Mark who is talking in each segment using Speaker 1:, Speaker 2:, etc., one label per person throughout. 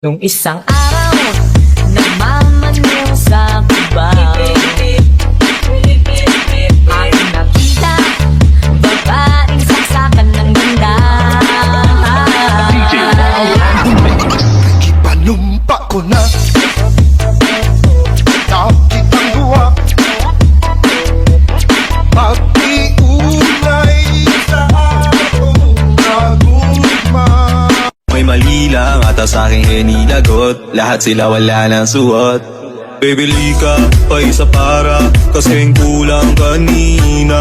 Speaker 1: Nung isang araw, nagmamaneho sa kubaw, aking nakita, babaeng saksakan ng ganda.
Speaker 2: Ipanumpa ko na nakitang duwa, pag-iulay sa akong nagugma.
Speaker 3: May mali lang ata sa'king hinilagot, lahat sila wala ng suot. Bibili ka pa isa para kasing kulang kanina.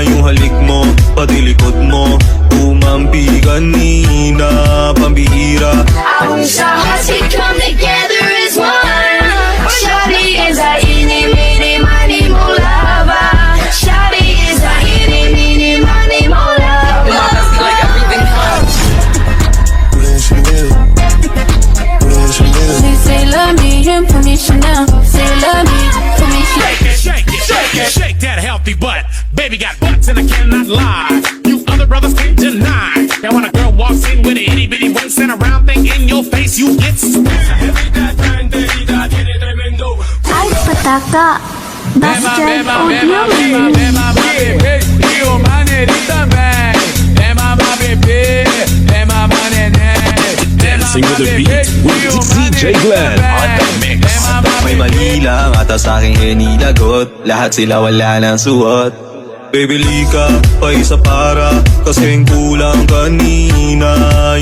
Speaker 3: Yung halik mo, pati likod mo, umampi kanina. Pambihira
Speaker 4: I wish our hearts could come together as one. Shawty is a eeny, meeny, miny, mo lover. Shawty is a eeny, meeny, miny, mo lover. They say love me and put me Chanel. Say love me, put me Chanel.
Speaker 5: Shake it, shake it, shake that healthy butt. Baby got butts and I cannot lie. You other brothers can't deny. Now when a girl walks in with an itty bitty waist and a round thing in your face, you get
Speaker 6: Ay, pataka! Bastian Audio.
Speaker 7: Dancing with the beat with DJ Glenn on the mix.
Speaker 3: may mali lang ata sa'king hinilagot, lahat sila wala ng suot. Bibili ka pa isa para kasing kulang kanina.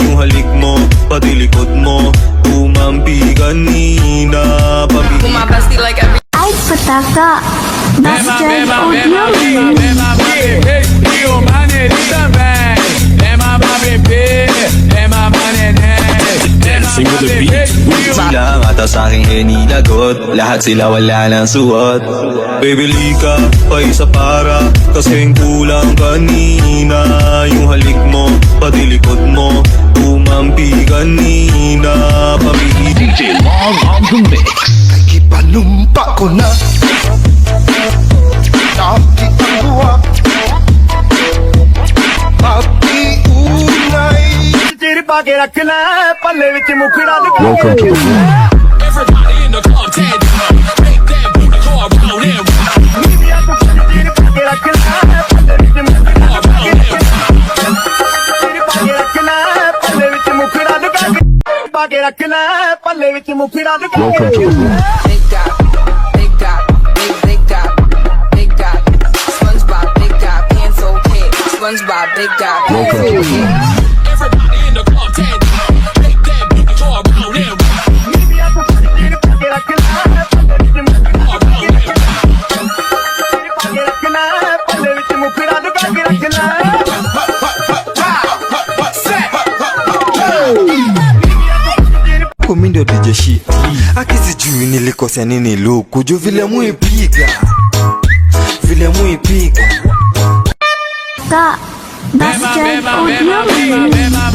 Speaker 3: Yung halik mo, pati likod mo, umampi kanina. Pambihira
Speaker 6: Ay, pataka! Bastian Audio.
Speaker 7: Dancing with the beat with
Speaker 3: lang ata sa'king hinilagot, lahat sila wala ng suot. Bibili ka pa isa para kasing kulang kanina. Yung halik mo, pati likod mo, umampi kanina. Pambihira
Speaker 7: DJ Long on the mix.
Speaker 2: Ipanumpa ko na nakitang duwa, pag-iulay ਚਿਰ ਪਾ ਕੇ ਰੱਖਣਾ ਪੱਲੇ ਵਿੱਚ ਮੁਖੜਾ
Speaker 7: Welcome to the
Speaker 5: everybody in the club, take that booty, go around and
Speaker 2: ਪਾ ਕੇ ਰੱਖਣਾ ਪੱਲੇ ਵਿੱਚ ਮੁਖੜਾ
Speaker 7: Welcome to the
Speaker 4: SpongeBob, big guy.
Speaker 7: Welcome to the
Speaker 5: everybody in the club, take that booty, go around and
Speaker 2: Kumindo DJ shit akizijui nilikosea nini luku juu vile muipiga
Speaker 6: Ka! Bastian Audio.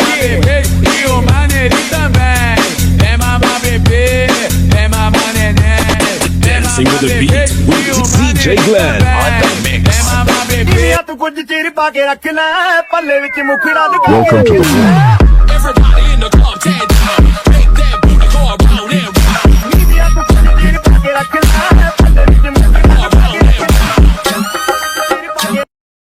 Speaker 7: Dancing with the beat with DJ Glenn on the mix.
Speaker 2: ਤੂੰ ਕੁਝ ਚਿਰ ਪਾ ਕੇ ਰੱਖਣਾ ਪੱਲੇ ਵਿੱਚ ਮੁਖੜਾ
Speaker 7: Welcome to the